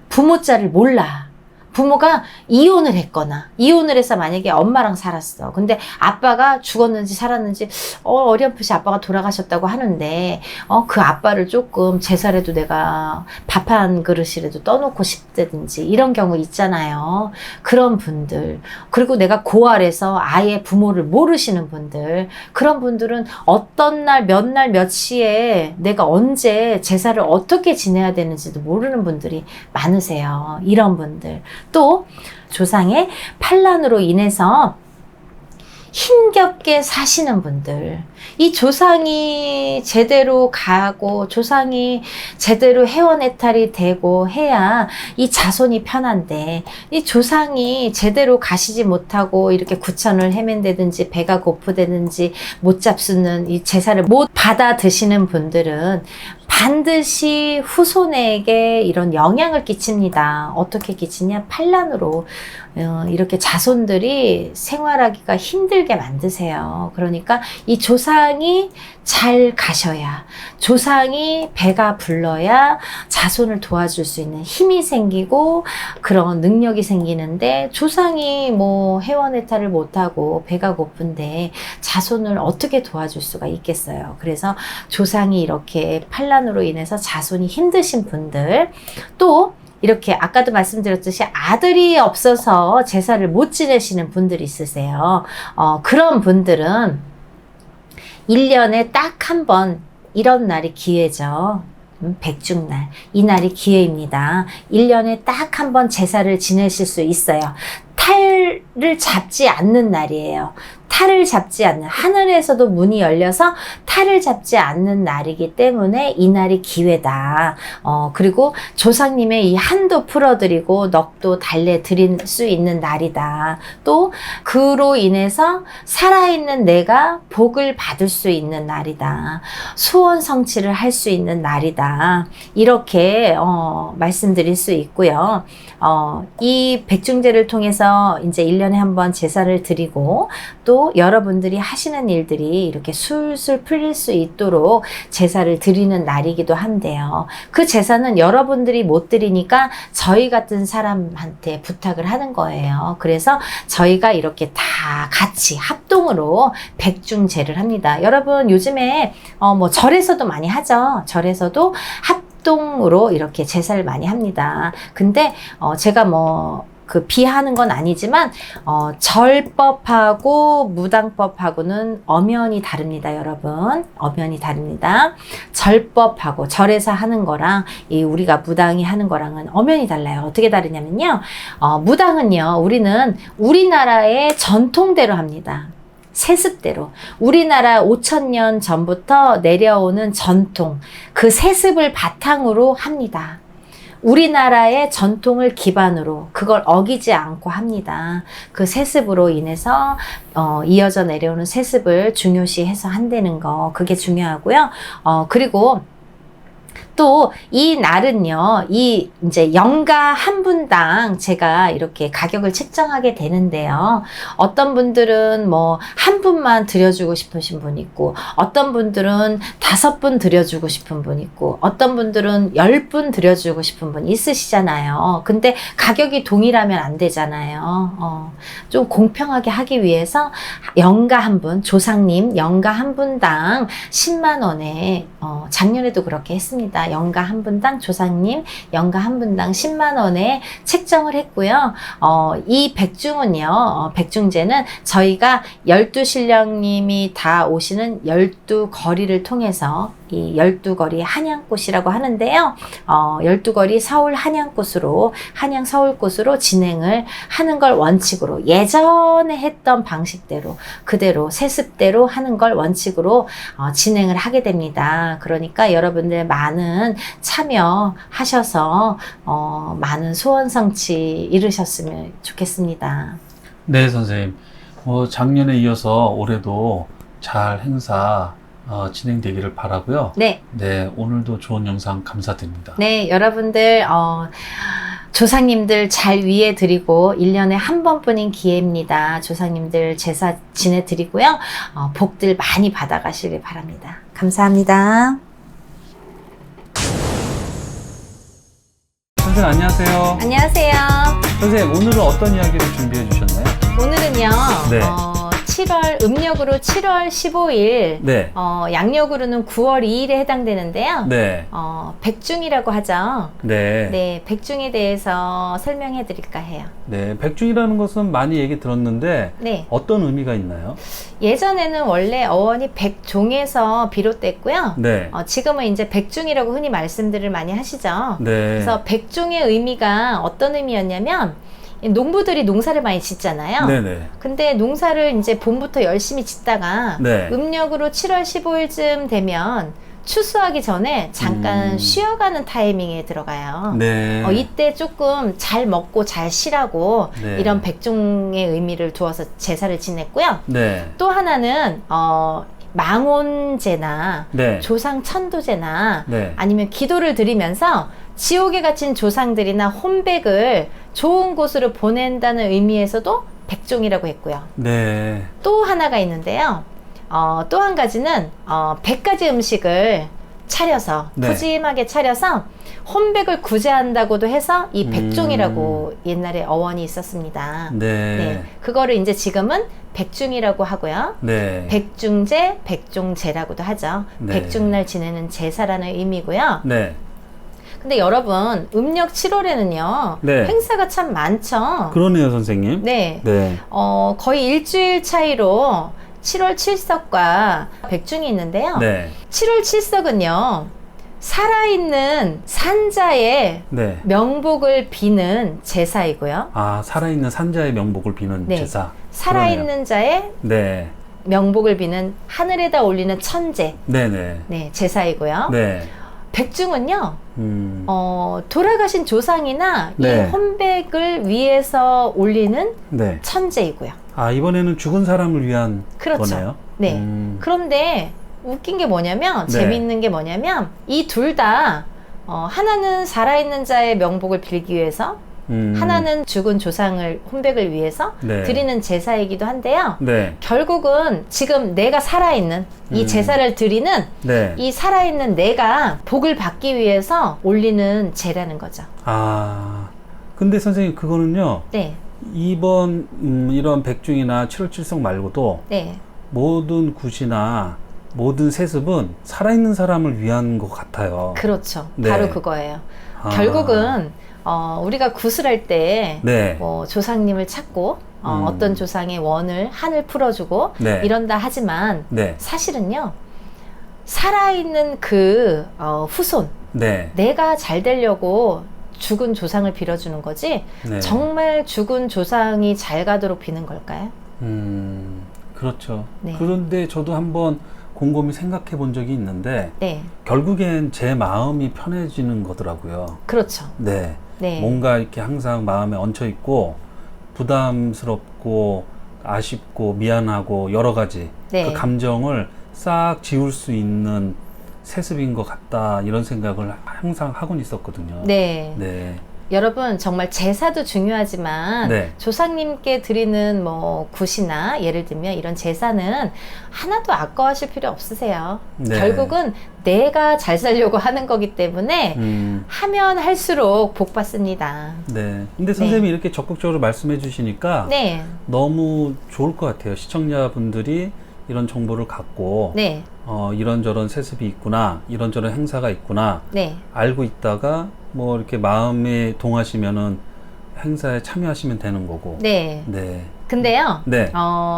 Speaker 2: 부모자를 몰라. 부모가 이혼을 했거나, 이혼을 해서 만약에 엄마랑 살았어. 근데 아빠가 죽었는지 살았는지, 어렴풋이 아빠가 돌아가셨다고 하는데, 그 아빠를 조금 제사라도 내가 밥 한 그릇이라도 떠놓고 싶다든지, 이런 경우 있잖아요. 그런 분들. 그리고 내가 고아라서 아예 부모를 모르시는 분들. 그런 분들은 어떤 날, 몇 시에 내가 언제 제사를 어떻게 지내야 되는지도 모르는 분들이 많으세요. 이런 분들. 또 조상의 판란으로 인해서 힘겹게 사시는 분들, 이 조상이 제대로 가고 조상이 제대로 해원해탈이 되고 해야 이 자손이 편한데, 이 조상이 제대로 가시지 못하고 이렇게 구천을 헤맨다든지 배가 고프다든지 못 잡수는 이 제사를 못 받아 드시는 분들은 반드시 후손에게 이런 영향을 끼칩니다. 어떻게 끼치냐? 판란으로 이렇게 자손들이 생활하기가 힘들게 만드세요. 그러니까 이 조상이 잘 가셔야, 조상이 배가 불러야 자손을 도와줄 수 있는 힘이 생기고 그런 능력이 생기는데, 조상이 뭐 해원해탈을 못하고 배가 고픈데 자손을 어떻게 도와줄 수가 있겠어요. 그래서 조상이 이렇게 판란으로 인해서 자손이 힘드신 분들, 또 이렇게 아까도 말씀드렸듯이 아들이 없어서 제사를 못 지내시는 분들이 있으세요. 그런 분들은 1년에 딱 한 번 이런 날이 기회죠. 백중날. 이 날이 기회입니다. 1년에 딱 한 번 제사를 지내실 수 있어요. 탈을 잡지 않는 날이에요. 탈을 잡지 않는, 하늘에서도 문이 열려서 탈을 잡지 않는 날이기 때문에 이 날이 기회다. 그리고 조상님의 이 한도 풀어드리고 넋도 달래드릴 수 있는 날이다. 또 그로 인해서 살아있는 내가 복을 받을 수 있는 날이다. 소원 성취를 할 수 있는 날이다. 이렇게 말씀드릴 수 있고요. 이 백중제를 통해서 이제 1년에 한 번 제사를 드리고, 또 여러분들이 하시는 일들이 이렇게 술술 풀릴 수 있도록 제사를 드리는 날이기도 한데요. 그 제사는 여러분들이 못 드리니까 저희 같은 사람한테 부탁을 하는 거예요. 그래서 저희가 이렇게 다 같이 합동으로 백중제를 합니다. 여러분 요즘에 뭐 절에서도 많이 하죠. 절에서도 합동으로 이렇게 제사를 많이 합니다. 근데 제가 비하하는 건 아니지만 절법하고 무당법하고는 엄연히 다릅니다, 여러분. 엄연히 다릅니다. 절법하고 절에서 하는 거랑 우리가 무당이 하는 거랑은 엄연히 달라요. 어떻게 다르냐면요. 무당은요, 우리는 우리나라의 전통대로 합니다. 세습대로. 우리나라 5,000년 전부터 내려오는 전통, 그 세습을 바탕으로 합니다. 우리나라의 전통을 기반으로 그걸 어기지 않고 합니다. 그 세습으로 인해서 이어져 내려오는 세습을 중요시해서 한다는 거, 그게 중요하고요. 그리고 또 이 날은요, 이제 영가 한 분당 제가 이렇게 가격을 책정하게 되는데요. 어떤 분들은 한 분만 드려주고 싶으신 분 있고, 어떤 분들은 5분 드려주고 싶은 분 있고, 어떤 분들은 10분 드려주고 싶은 분 있으시잖아요. 근데 가격이 동일하면 안 되잖아요. 좀 공평하게 하기 위해서 영가 한 분, 조상님 영가 한 분당 10만 원에 작년에도 그렇게 했습니다. 영가 한 분당 조상님 영가 한 분당 10만 원에 책정을 했고요. 이 백중은요, 백중제는 저희가 12신령님이 다 오시는 12거리를 통해서 이 12거리 한양꽃이라고 하는데요. 12거리 서울 한양꽃으로, 한양 서울꽃으로 진행을 하는 걸 원칙으로, 예전에 했던 방식대로 그대로 세습대로 하는 걸 원칙으로 진행을 하게 됩니다. 그러니까 여러분들 많은 참여하셔서 많은 소원 성취 이루셨으면 좋겠습니다.
Speaker 1: 네, 선생님. 작년에 이어서 올해도 잘 행사 진행되기를 바라고요.
Speaker 2: 네.
Speaker 1: 네, 오늘도 좋은 영상 감사드립니다.
Speaker 2: 네, 여러분들 조상님들 잘 위해드리고 1년에 한 번뿐인 기회입니다. 조상님들 제사 지내드리고요. 복들 많이 받아가시길 바랍니다. 감사합니다.
Speaker 1: 선생님 안녕하세요.
Speaker 2: 안녕하세요.
Speaker 1: 선생님, 오늘은 어떤 이야기를 준비해 주셨나요?
Speaker 2: 오늘은요.
Speaker 1: 네.
Speaker 2: 7월 음력으로 7월 15일,
Speaker 1: 네.
Speaker 2: 양력으로는 9월 2일에 해당되는데요.
Speaker 1: 네.
Speaker 2: 백중이라고 하죠.
Speaker 1: 네.
Speaker 2: 네, 백중에 대해서 설명해 드릴까 해요.
Speaker 1: 네. 백중이라는 것은 많이 얘기 들었는데
Speaker 2: 네.
Speaker 1: 어떤 의미가 있나요?
Speaker 2: 예전에는 원래 어원이 백종에서 비롯됐고요.
Speaker 1: 네.
Speaker 2: 지금은 이제 백중이라고 흔히 말씀들을 많이 하시죠.
Speaker 1: 네.
Speaker 2: 그래서 백중의 의미가 어떤 의미였냐면 농부들이 농사를 많이 짓잖아요.
Speaker 1: 네네.
Speaker 2: 근데 농사를 이제 봄부터 열심히 짓다가
Speaker 1: 네.
Speaker 2: 음력으로 7월 15일쯤 되면 추수하기 전에 잠깐 쉬어가는 타이밍에 들어가요.
Speaker 1: 네.
Speaker 2: 이때 조금 잘 먹고 잘 쉬라고
Speaker 1: 네.
Speaker 2: 이런 백종의 의미를 두어서 제사를 지냈고요.
Speaker 1: 네.
Speaker 2: 또 하나는 망혼제나
Speaker 1: 네.
Speaker 2: 조상 천도제나
Speaker 1: 네.
Speaker 2: 아니면 기도를 드리면서 지옥에 갇힌 조상들이나 혼백을 좋은 곳으로 보낸다는 의미에서도 백종이라고 했고요.
Speaker 1: 네.
Speaker 2: 또 하나가 있는데요. 또 한 가지는 100가지 음식을 차려서
Speaker 1: 네.
Speaker 2: 푸짐하게 차려서 혼백을 구제한다고도 해서 이 백종이라고 옛날에 어원이 있었습니다.
Speaker 1: 네.
Speaker 2: 네, 그거를 이제 지금은 백중이라고 하고요.
Speaker 1: 네.
Speaker 2: 백중제, 백종제라고도 하죠.
Speaker 1: 네.
Speaker 2: 백중날 지내는 제사라는 의미고요.
Speaker 1: 네.
Speaker 2: 근데 여러분, 음력 7월에는요,
Speaker 1: 네.
Speaker 2: 행사가 참 많죠.
Speaker 1: 그러네요, 선생님.
Speaker 2: 네.
Speaker 1: 네.
Speaker 2: 거의 일주일 차이로 7월 7석과 백중이 있는데요.
Speaker 1: 네.
Speaker 2: 7월 7석은요, 살아있는 산자의
Speaker 1: 네.
Speaker 2: 명복을 비는 제사이고요.
Speaker 1: 아, 살아있는 산자의 명복을 비는
Speaker 2: 네.
Speaker 1: 제사.
Speaker 2: 살아있는
Speaker 1: 그러네요.
Speaker 2: 자의
Speaker 1: 네.
Speaker 2: 명복을 비는 하늘에다 올리는 천제,
Speaker 1: 네네.
Speaker 2: 네, 제사이고요.
Speaker 1: 네.
Speaker 2: 백중은요,
Speaker 1: 음.
Speaker 2: 돌아가신 조상이나
Speaker 1: 네.
Speaker 2: 이 혼백을 위해서 올리는
Speaker 1: 네.
Speaker 2: 천제이고요.
Speaker 1: 아, 이번에는 죽은 사람을 위한
Speaker 2: 그렇죠.
Speaker 1: 거네요.
Speaker 2: 네. 그런데 웃긴 게 뭐냐면,
Speaker 1: 네.
Speaker 2: 재밌는 게 뭐냐면, 이 둘 다, 하나는 살아있는 자의 명복을 빌기 위해서, 하나는 죽은 조상을, 혼백을 위해서
Speaker 1: 네.
Speaker 2: 드리는 제사이기도 한데요.
Speaker 1: 네.
Speaker 2: 결국은 지금 내가 살아있는, 이 제사를 드리는
Speaker 1: 네.
Speaker 2: 이 살아있는 내가 복을 받기 위해서 올리는 제라는 거죠.
Speaker 1: 아, 근데 선생님, 그거는요,
Speaker 2: 네,
Speaker 1: 이번, 이런 백중이나 7월 7석 말고도
Speaker 2: 네,
Speaker 1: 모든 굿이나 모든 세습은 살아있는 사람을 위한 것 같아요.
Speaker 2: 그렇죠.
Speaker 1: 네.
Speaker 2: 바로 그거예요.
Speaker 1: 아.
Speaker 2: 결국은 우리가 굿을 할 때
Speaker 1: 네.
Speaker 2: 조상님을 찾고 어떤 조상의 원을 한을 풀어주고
Speaker 1: 네.
Speaker 2: 이런다 하지만
Speaker 1: 네.
Speaker 2: 사실은요, 살아있는 그 후손,
Speaker 1: 네.
Speaker 2: 내가 잘 되려고 죽은 조상을 빌어주는 거지,
Speaker 1: 네.
Speaker 2: 정말 죽은 조상이 잘 가도록 비는 걸까요?
Speaker 1: 그렇죠.
Speaker 2: 네.
Speaker 1: 그런데 저도 한번 곰곰이 생각해 본 적이 있는데,
Speaker 2: 네,
Speaker 1: 결국엔 제 마음이 편해지는 거더라고요.
Speaker 2: 그렇죠.
Speaker 1: 네.
Speaker 2: 네,
Speaker 1: 뭔가 이렇게 항상 마음에 얹혀 있고, 부담스럽고, 아쉽고, 미안하고, 여러 가지
Speaker 2: 네.
Speaker 1: 그 감정을 싹 지울 수 있는 세습인 것 같다, 이런 생각을 항상 하곤 있었거든요.
Speaker 2: 네.
Speaker 1: 네.
Speaker 2: 여러분, 정말 제사도 중요하지만
Speaker 1: 네.
Speaker 2: 조상님께 드리는 뭐 굿이나 예를 들면 이런 제사는 하나도 아까워하실 필요 없으세요.
Speaker 1: 네.
Speaker 2: 결국은 내가 잘 살려고 하는 거기 때문에 하면 할수록 복 받습니다.
Speaker 1: 네. 근데 선생님이 이렇게 적극적으로 말씀해 주시니까
Speaker 2: 네,
Speaker 1: 너무 좋을 것 같아요. 시청자분들이 이런 정보를 갖고
Speaker 2: 네,
Speaker 1: 이런저런 세습이 있구나, 이런저런 행사가 있구나,
Speaker 2: 네,
Speaker 1: 알고 있다가 뭐 이렇게 마음에 동하시면은 행사에 참여하시면 되는 거고.
Speaker 2: 네.
Speaker 1: 네.
Speaker 2: 근데요,
Speaker 1: 네.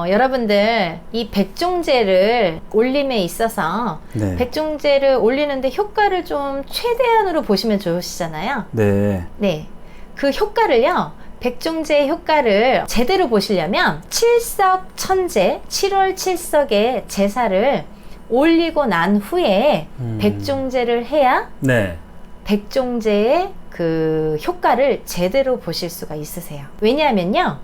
Speaker 2: 여러분들 이 백종제를 올림에 있어서
Speaker 1: 네.
Speaker 2: 백종제를 올리는데 효과를 좀 최대한으로 보시면 좋으시잖아요.
Speaker 1: 네.
Speaker 2: 네, 그 효과를요, 백종제의 효과를 제대로 보시려면 칠석천제, 7월 7석의 제사를 올리고 난 후에 백종제를 해야
Speaker 1: 네.
Speaker 2: 백종제의 그 효과를 제대로 보실 수가 있으세요. 왜냐하면요,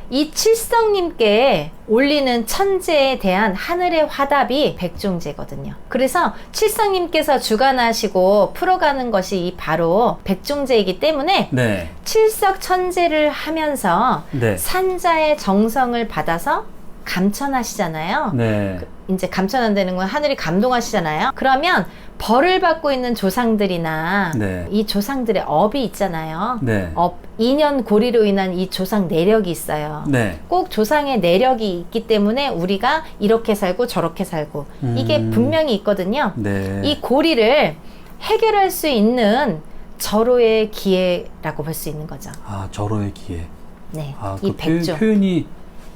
Speaker 2: 이 칠성님께 올리는 천제에 대한 하늘의 화답이 백종제거든요. 그래서 칠성님께서 주관하시고 풀어가는 것이 이 바로 백종제이기 때문에
Speaker 1: 네.
Speaker 2: 칠석천제를 하면서
Speaker 1: 네.
Speaker 2: 산자의 정성을 받아서 감천하시잖아요.
Speaker 1: 네.
Speaker 2: 이제 감천한다는 건 하늘이 감동하시잖아요. 그러면 벌을 받고 있는 조상들이나
Speaker 1: 네.
Speaker 2: 이 조상들의 업이 있잖아요.
Speaker 1: 네.
Speaker 2: 인연 고리로 인한 이 조상 내력이 있어요.
Speaker 1: 네.
Speaker 2: 꼭 조상의 내력이 있기 때문에 우리가 이렇게 살고 저렇게 살고 이게 분명히 있거든요.
Speaker 1: 네.
Speaker 2: 이 고리를 해결할 수 있는 절호의 기회라고 볼 수 있는 거죠.
Speaker 1: 아, 절호의 기회.
Speaker 2: 네,
Speaker 1: 아,
Speaker 2: 이
Speaker 1: 그
Speaker 2: 백조.
Speaker 1: 표현이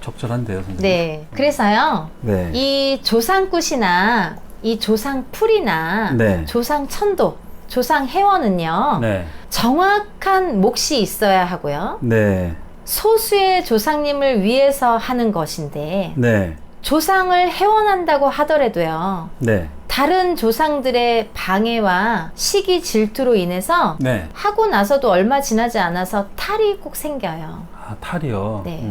Speaker 1: 적절한데요, 선생님.
Speaker 2: 네, 그래서요.
Speaker 1: 네.
Speaker 2: 이 조상굿이나 이 조상풀이나
Speaker 1: 네.
Speaker 2: 조상천도, 조상해원은요.
Speaker 1: 네.
Speaker 2: 정확한 몫이 있어야 하고요.
Speaker 1: 네.
Speaker 2: 소수의 조상님을 위해서 하는 것인데
Speaker 1: 네.
Speaker 2: 조상을 해원한다고 하더라도요.
Speaker 1: 네.
Speaker 2: 다른 조상들의 방해와 시기 질투로 인해서
Speaker 1: 네.
Speaker 2: 하고 나서도 얼마 지나지 않아서 탈이 꼭 생겨요.
Speaker 1: 아, 탈이요.
Speaker 2: 네.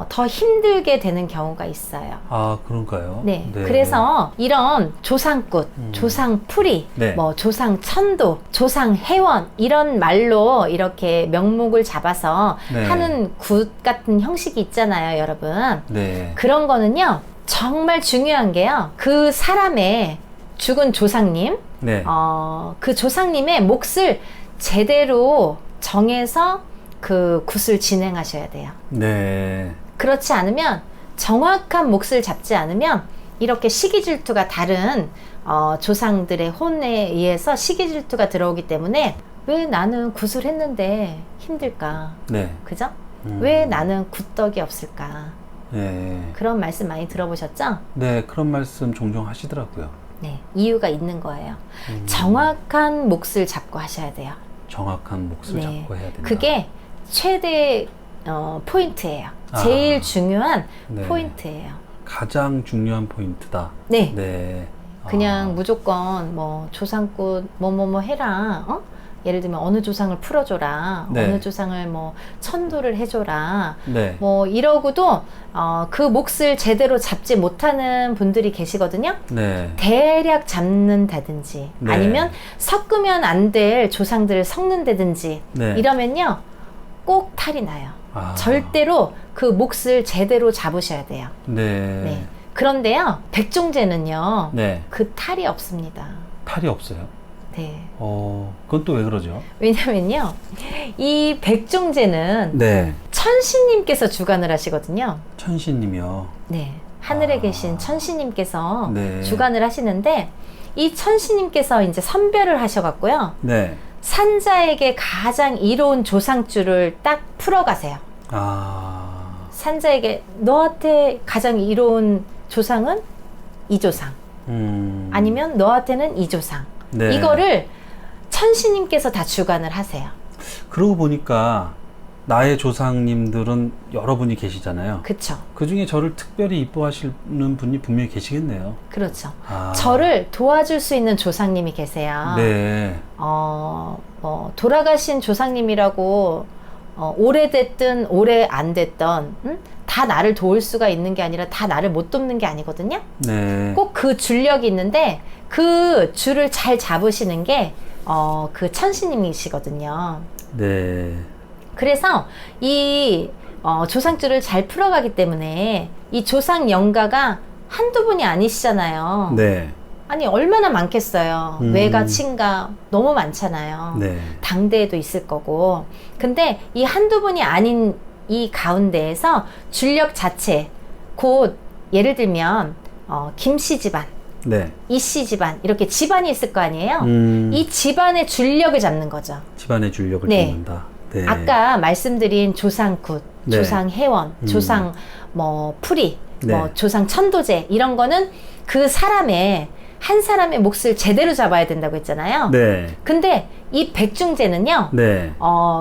Speaker 2: 더 힘들게 되는 경우가 있어요.
Speaker 1: 아, 그런가요?
Speaker 2: 네. 그래서 이런 조상굿, 조상풀이,
Speaker 1: 네.
Speaker 2: 뭐 조상천도, 조상해원 이런 말로 이렇게 명목을 잡아서
Speaker 1: 네.
Speaker 2: 하는 굿 같은 형식이 있잖아요, 여러분.
Speaker 1: 네.
Speaker 2: 그런 거는요, 정말 중요한 게요. 그 사람의 죽은 조상님,
Speaker 1: 네.
Speaker 2: 그 조상님의 몫을 제대로 정해서 그 굿을 진행하셔야 돼요.
Speaker 1: 네.
Speaker 2: 그렇지 않으면 정확한 몫을 잡지 않으면 이렇게 시기질투가 다른 조상들의 혼에 의해서 시기질투가 들어오기 때문에 왜 나는 굿을 했는데 힘들까?
Speaker 1: 네.
Speaker 2: 그죠? 왜 나는 굿덕이 없을까?
Speaker 1: 네.
Speaker 2: 그런 말씀 많이 들어보셨죠?
Speaker 1: 네, 그런 말씀 종종 하시더라고요.
Speaker 2: 네, 이유가 있는 거예요. 정확한 몫을 잡고 하셔야 돼요.
Speaker 1: 정확한 몫을
Speaker 2: 네.
Speaker 1: 잡고 해야 된다.
Speaker 2: 그게 최대 포인트예요. 제일 중요한
Speaker 1: 네.
Speaker 2: 포인트예요.
Speaker 1: 가장 중요한 포인트다.
Speaker 2: 네.
Speaker 1: 네.
Speaker 2: 그냥 무조건 뭐 조상꽃 뭐뭐뭐 해라. 예를 들면 어느 조상을 풀어줘라.
Speaker 1: 네.
Speaker 2: 어느 조상을 뭐 천도를 해줘라.
Speaker 1: 네.
Speaker 2: 뭐 이러고도 그 몫을 제대로 잡지 못하는 분들이 계시거든요.
Speaker 1: 네.
Speaker 2: 대략 잡는다든지
Speaker 1: 네.
Speaker 2: 아니면 섞으면 안 될 조상들을 섞는다든지
Speaker 1: 네.
Speaker 2: 이러면요 꼭 탈이 나요.
Speaker 1: 아.
Speaker 2: 절대로 그 몫을 제대로 잡으셔야 돼요.
Speaker 1: 네.
Speaker 2: 네. 그런데요 백종제는요
Speaker 1: 네.
Speaker 2: 그 탈이 없습니다.
Speaker 1: 탈이 없어요.
Speaker 2: 네.
Speaker 1: 그건 또 왜 그러죠?
Speaker 2: 왜냐면요 이 백종제는
Speaker 1: 네.
Speaker 2: 천신님께서 주관을 하시거든요.
Speaker 1: 천신님이요.
Speaker 2: 네. 하늘에 계신 천신님께서
Speaker 1: 네.
Speaker 2: 주관을 하시는데 이 천신님께서 이제 선별을 하셔갖고요.
Speaker 1: 네.
Speaker 2: 산자에게 가장 이로운 조상줄을 딱 풀어가세요.
Speaker 1: 아.
Speaker 2: 산자에게 너한테 가장 이로운 조상은 이 조상. 아니면 너한테는 이 조상.
Speaker 1: 네.
Speaker 2: 이거를 천신님께서 다 주관을 하세요.
Speaker 1: 그러고 보니까 나의 조상님들은 여러분이 계시잖아요.
Speaker 2: 그쵸.
Speaker 1: 그 중에 저를 특별히 이뻐하시는 분이 분명히 계시겠네요.
Speaker 2: 그렇죠.
Speaker 1: 아.
Speaker 2: 저를 도와줄 수 있는 조상님이 계세요.
Speaker 1: 네.
Speaker 2: 뭐 돌아가신 조상님이라고 오래됐든 오래 안 됐던 다 나를 도울 수가 있는 게 아니라 다 나를 못 돕는 게 아니거든요.
Speaker 1: 네.
Speaker 2: 꼭 그 줄력이 있는데 그 줄을 잘 잡으시는 게 그 천신님이시거든요.
Speaker 1: 네.
Speaker 2: 그래서 이 조상줄을 잘 풀어가기 때문에 이 조상 영가가 한두 분이 아니시잖아요.
Speaker 1: 네.
Speaker 2: 아니 얼마나 많겠어요. 외가 친가 너무 많잖아요.
Speaker 1: 네.
Speaker 2: 당대에도 있을 거고. 근데 이 한두 분이 아닌 이 가운데에서 줄력 자체 곧 예를 들면 김씨 집안,
Speaker 1: 네.
Speaker 2: 이씨 집안 이렇게 집안이 있을 거 아니에요. 이 집안의 줄력을 잡는 거죠.
Speaker 1: 집안의 줄력을
Speaker 2: 네.
Speaker 1: 잡는다. 네.
Speaker 2: 아까 말씀드린 조상굿,
Speaker 1: 네.
Speaker 2: 조상해원, 조상 뭐 풀이,
Speaker 1: 네.
Speaker 2: 뭐 조상 천도제 이런 거는 그 사람의 한 사람의 몫을 제대로 잡아야 된다고 했잖아요.
Speaker 1: 네.
Speaker 2: 근데 이 백중제는요.
Speaker 1: 네.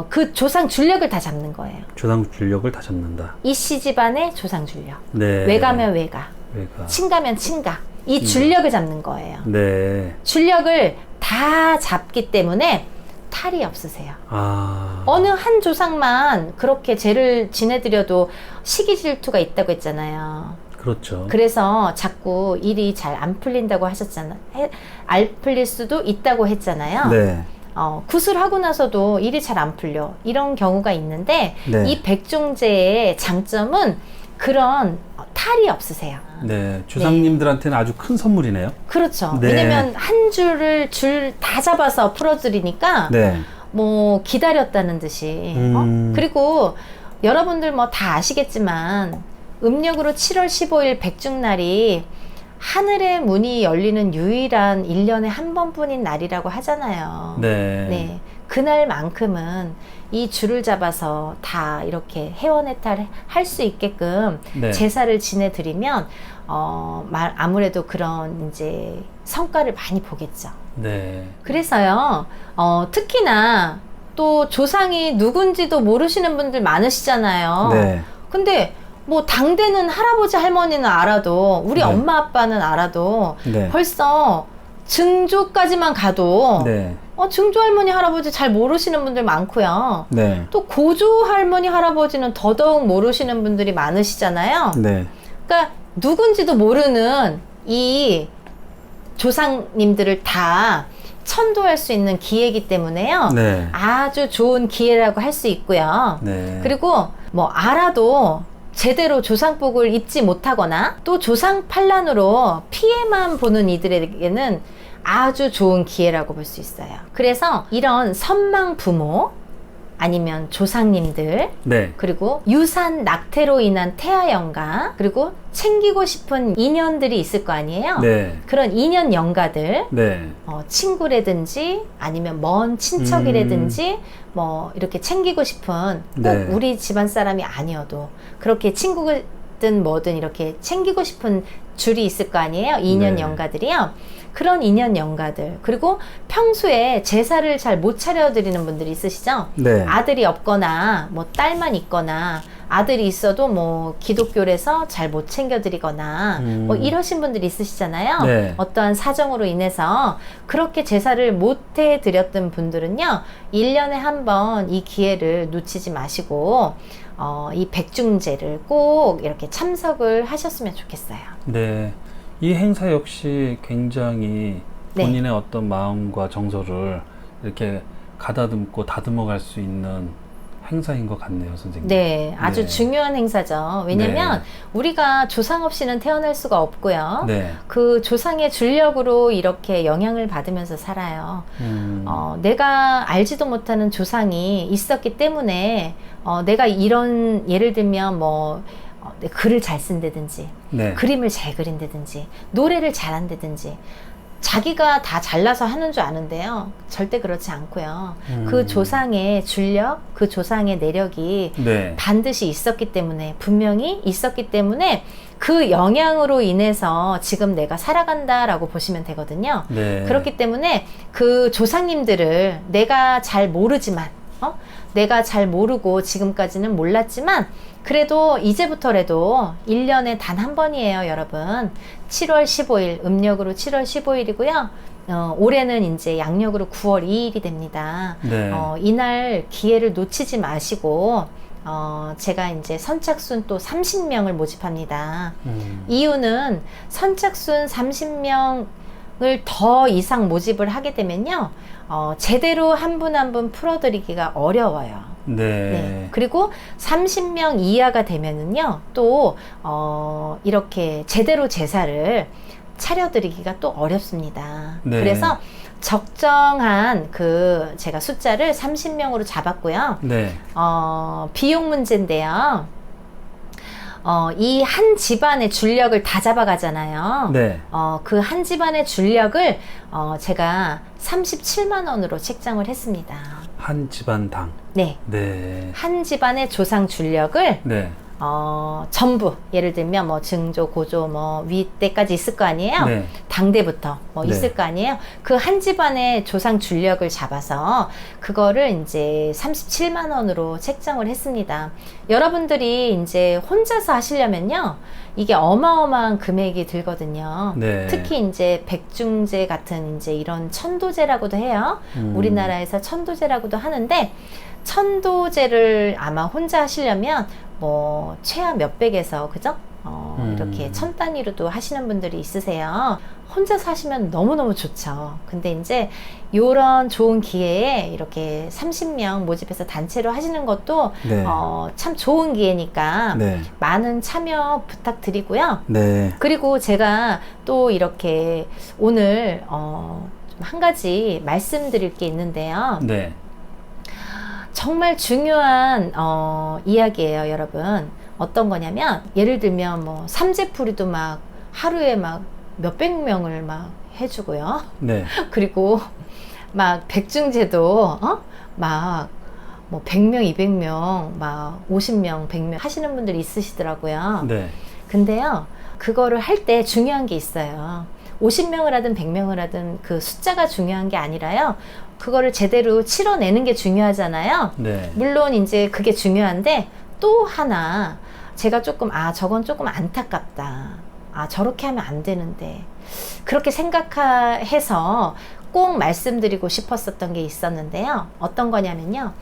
Speaker 2: 그 조상 줄력을 다 잡는 거예요.
Speaker 1: 조상 줄력을 다 잡는다.
Speaker 2: 이씨 집안의 조상 줄력.
Speaker 1: 네.
Speaker 2: 외가면 외가,
Speaker 1: 외가.
Speaker 2: 친가면 친가. 이 줄력을 잡는 거예요.
Speaker 1: 네.
Speaker 2: 줄력을 다 잡기 때문에 탈이 없으세요.
Speaker 1: 아.
Speaker 2: 어느 한 조상만 그렇게 죄를 지내드려도 시기 질투가 있다고 했잖아요.
Speaker 1: 그렇죠.
Speaker 2: 그래서 자꾸 일이 잘 안 풀린다고 하셨잖아요. 안 풀릴 수도 있다고 했잖아요.
Speaker 1: 네.
Speaker 2: 구술하고 나서도 일이 잘 안 풀려. 이런 경우가 있는데
Speaker 1: 네.
Speaker 2: 이 백종제의 장점은 그런 탈이 없으세요.
Speaker 1: 네. 주상님들한테는 아주 큰 선물이네요.
Speaker 2: 그렇죠.
Speaker 1: 네.
Speaker 2: 왜냐면 한 줄을 줄 다 잡아서 풀어드리니까
Speaker 1: 네.
Speaker 2: 뭐 기다렸다는 듯이. 그리고 여러분들 뭐 다 아시겠지만 음력으로 7월 15일 백중날이 하늘의 문이 열리는 유일한 1년에 한 번뿐인 날이라고 하잖아요.
Speaker 1: 네.
Speaker 2: 네. 그날만큼은 이 줄을 잡아서 다 이렇게 해원해탈 할 수 있게끔
Speaker 1: 네.
Speaker 2: 제사를 지내드리면 아무래도 그런 이제 성과를 많이 보겠죠.
Speaker 1: 네.
Speaker 2: 그래서요, 특히나 또 조상이 누군지도 모르시는 분들 많으시잖아요.
Speaker 1: 네.
Speaker 2: 근데 뭐 당대는 할아버지 할머니는 알아도 우리
Speaker 1: 네.
Speaker 2: 엄마 아빠는 알아도
Speaker 1: 네.
Speaker 2: 벌써 증조까지만 가도
Speaker 1: 네.
Speaker 2: 증조 할머니 할아버지 잘 모르시는 분들 많고요.
Speaker 1: 네.
Speaker 2: 또 고조 할머니 할아버지는 더더욱 모르시는 분들이 많으시잖아요.
Speaker 1: 네.
Speaker 2: 그러니까 누군지도 모르는 이 조상님들을 다 천도할 수 있는 기회이기 때문에요.
Speaker 1: 네.
Speaker 2: 아주 좋은 기회라고 할 수 있고요.
Speaker 1: 네.
Speaker 2: 그리고 뭐 알아도 제대로 조상복을 입지 못하거나 또 조상 판란으로 피해만 보는 이들에게는 아주 좋은 기회라고 볼 수 있어요. 그래서 이런 선망 부모 아니면 조상님들
Speaker 1: 네.
Speaker 2: 그리고 유산 낙태로 인한 태아영가 그리고 챙기고 싶은 인연들이 있을 거 아니에요.
Speaker 1: 네.
Speaker 2: 그런 인연 영가들
Speaker 1: 네.
Speaker 2: 친구라든지 아니면 먼 친척이라든지 뭐 이렇게 챙기고 싶은 꼭
Speaker 1: 네.
Speaker 2: 우리 집안 사람이 아니어도 그렇게 친구든 뭐든 이렇게 챙기고 싶은 줄이 있을 거 아니에요. 인연
Speaker 1: 네.
Speaker 2: 영가들이요. 그런 인연 영가들 그리고 평소에 제사를 잘 못 차려드리는 분들이 있으시죠.
Speaker 1: 네.
Speaker 2: 아들이 없거나 뭐 딸만 있거나 아들이 있어도 뭐 기독교라서 잘 못 챙겨드리거나 뭐 이러신 분들이 있으시잖아요.
Speaker 1: 네.
Speaker 2: 어떠한 사정으로 인해서 그렇게 제사를 못 해드렸던 분들은요 1년에 한 번 이 기회를 놓치지 마시고 이 백중제를 꼭 이렇게 참석을 하셨으면 좋겠어요.
Speaker 1: 네. 이 행사 역시 굉장히
Speaker 2: 네.
Speaker 1: 본인의 어떤 마음과 정서를 이렇게 가다듬고 다듬어 갈 수 있는 행사인 것 같네요, 선생님.
Speaker 2: 네, 아주
Speaker 1: 네.
Speaker 2: 중요한 행사죠. 왜냐면
Speaker 1: 네.
Speaker 2: 우리가 조상 없이는 태어날 수가 없고요.
Speaker 1: 네.
Speaker 2: 그 조상의 줄력으로 이렇게 영향을 받으면서 살아요. 내가 알지도 못하는 조상이 있었기 때문에 내가 이런 예를 들면 뭐 글을 잘 쓴다든지
Speaker 1: 네.
Speaker 2: 그림을 잘 그린다든지 노래를 잘한다든지 자기가 다 잘나서 하는 줄 아는데요. 절대 그렇지 않고요. 그 조상의 줄력, 그 조상의 내력이
Speaker 1: 네.
Speaker 2: 반드시 있었기 때문에 분명히 있었기 때문에 그 영향으로 인해서 지금 내가 살아간다라고 보시면 되거든요.
Speaker 1: 네.
Speaker 2: 그렇기 때문에 그 조상님들을 내가 잘 모르지만 내가 잘 모르고 지금까지는 몰랐지만 그래도 이제부터라도 1년에 단 한 번이에요, 여러분. 7월 15일, 음력으로 7월 15일이고요. 올해는 이제 양력으로 9월 2일이 됩니다.
Speaker 1: 네.
Speaker 2: 이날 기회를 놓치지 마시고, 제가 이제 선착순 또 30명을 모집합니다. 이유는 선착순 30명을 더 이상 모집을 하게 되면요. 제대로 한 분 한 분 풀어드리기가 어려워요.
Speaker 1: 네.
Speaker 2: 네. 그리고 30명 이하가 되면은요, 또, 이렇게 제대로 제사를 차려드리기가 또 어렵습니다.
Speaker 1: 네.
Speaker 2: 그래서 적정한 제가 숫자를 30명으로 잡았고요.
Speaker 1: 네.
Speaker 2: 비용 문제인데요. 이 한 집안의 줄력을 다 잡아가잖아요.
Speaker 1: 네.
Speaker 2: 그 한 집안의 줄력을 제가 37만 원으로 책정을 했습니다.
Speaker 1: 한 집안당.
Speaker 2: 네.
Speaker 1: 네.
Speaker 2: 한 집안의 조상 줄력을
Speaker 1: 네.
Speaker 2: 전부 예를 들면 뭐 증조, 고조, 뭐 윗대까지 있을 거 아니에요.
Speaker 1: 네.
Speaker 2: 당대부터 뭐
Speaker 1: 네.
Speaker 2: 있을 거 아니에요. 그 한 집안의 조상 줄력을 잡아서 그거를 이제 37만 원으로 책정을 했습니다. 여러분들이 이제 혼자서 하시려면요. 이게 어마어마한 금액이 들거든요.
Speaker 1: 네.
Speaker 2: 특히 이제 백중제 같은 이제 이런 천도제라고도 해요. 우리나라에서 천도제라고도 하는데 천도제를 아마 혼자 하시려면 뭐 최하 몇백에서 그죠? 이렇게 천 단위로도 하시는 분들이 있으세요. 혼자서 하시면 너무너무 좋죠. 근데 이제 요런 좋은 기회에 이렇게 30명 모집해서 단체로 하시는 것도
Speaker 1: 네.
Speaker 2: 참 좋은 기회니까
Speaker 1: 네.
Speaker 2: 많은 참여 부탁드리고요.
Speaker 1: 네.
Speaker 2: 그리고 제가 또 이렇게 오늘 좀 한 가지 말씀드릴 게 있는데요.
Speaker 1: 네.
Speaker 2: 정말 중요한 이야기예요, 여러분. 어떤 거냐면 예를 들면 뭐 삼재풀이도 막 하루에 막 몇백 명을 막 해주고요.
Speaker 1: 네.
Speaker 2: 그리고 막 백중제도 막 뭐 100명, 200명, 막 50명, 100명 하시는 분들이 있으시더라고요.
Speaker 1: 네.
Speaker 2: 근데요, 그거를 할 때 중요한 게 있어요. 50명을 하든 100명을 하든 그 숫자가 중요한 게 아니라요. 그거를 제대로 치러내는 게 중요하잖아요.
Speaker 1: 네.
Speaker 2: 물론 이제 그게 중요한데 또 하나 제가 조금 저건 조금 안타깝다. 저렇게 하면 안 되는데. 그렇게 생각해서 꼭 말씀드리고 싶었었던 게 있었는데요. 어떤 거냐면요.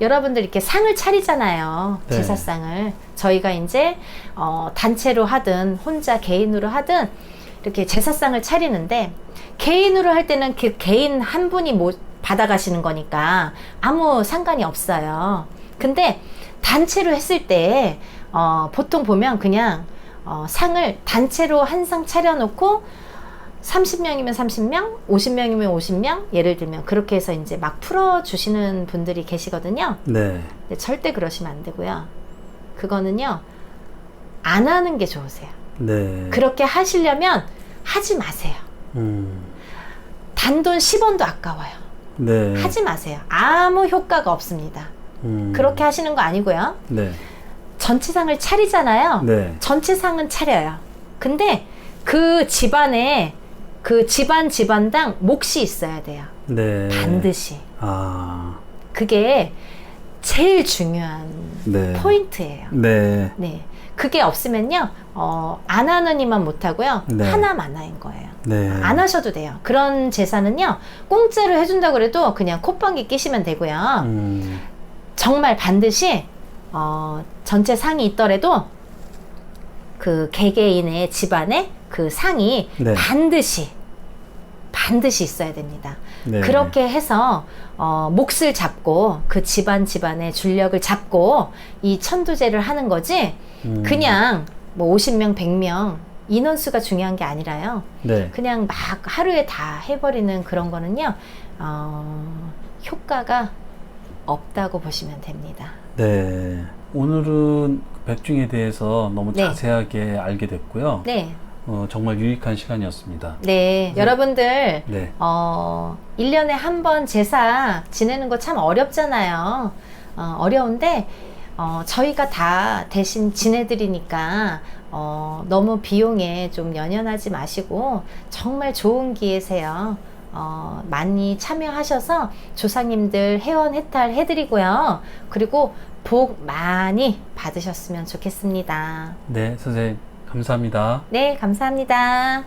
Speaker 2: 여러분들 이렇게 상을 차리잖아요.
Speaker 1: 네.
Speaker 2: 제사상을. 저희가 이제 단체로 하든 혼자 개인으로 하든 이렇게 제사상을 차리는데 개인으로 할 때는 그 개인 한 분이 받아가시는 거니까 아무 상관이 없어요. 근데 단체로 했을 때 보통 보면 그냥 상을 단체로 한 상 차려놓고 30명이면 30명, 50명이면 50명, 예를 들면 그렇게 해서 이제 막 풀어주시는 분들이 계시거든요.
Speaker 1: 네.
Speaker 2: 근데 절대 그러시면 안 되고요. 그거는요, 안 하는 게 좋으세요.
Speaker 1: 네.
Speaker 2: 그렇게 하시려면 하지 마세요. 단돈 10원도 아까워요.
Speaker 1: 네.
Speaker 2: 하지 마세요. 아무 효과가 없습니다. 그렇게 하시는 거 아니고요.
Speaker 1: 네.
Speaker 2: 전체상을 차리잖아요.
Speaker 1: 네.
Speaker 2: 전체상은 차려요. 근데 그 집안에 그 집안당 몫이 있어야 돼요.
Speaker 1: 네.
Speaker 2: 반드시. 그게 제일 중요한
Speaker 1: 네.
Speaker 2: 포인트예요.
Speaker 1: 네.
Speaker 2: 네. 그게 없으면요, 안 하는 이만 못하고요,
Speaker 1: 네.
Speaker 2: 하나만나인 거예요.
Speaker 1: 네.
Speaker 2: 안 하셔도 돼요. 그런 제사는요, 공짜로 해준다고 그래도 그냥 콧방귀 끼시면 되고요. 정말 반드시, 전체 상이 있더라도 그 개개인의 집안에 그 상이
Speaker 1: 네.
Speaker 2: 반드시 있어야 됩니다.
Speaker 1: 네.
Speaker 2: 그렇게 해서 몫을 잡고 그 집안의 줄력을 잡고 이 천도제를 하는 거지 그냥 뭐 50명, 100명 인원수가 중요한 게 아니라요.
Speaker 1: 네.
Speaker 2: 그냥 막 하루에 다 해버리는 그런 거는요. 효과가 없다고 보시면 됩니다.
Speaker 1: 네. 오늘은 백중에 대해서 너무
Speaker 2: 네.
Speaker 1: 자세하게 알게 됐고요.
Speaker 2: 네.
Speaker 1: 정말 유익한 시간이었습니다.
Speaker 2: 네. 여러분들,
Speaker 1: 네.
Speaker 2: 1년에 한 번 제사 지내는 거 참 어렵잖아요. 어려운데, 저희가 다 대신 지내드리니까, 너무 비용에 좀 연연하지 마시고, 정말 좋은 기회세요. 많이 참여하셔서 조상님들 회원 해탈 해드리고요. 그리고 복 많이 받으셨으면 좋겠습니다.
Speaker 1: 네, 선생님 감사합니다.
Speaker 2: 네, 감사합니다.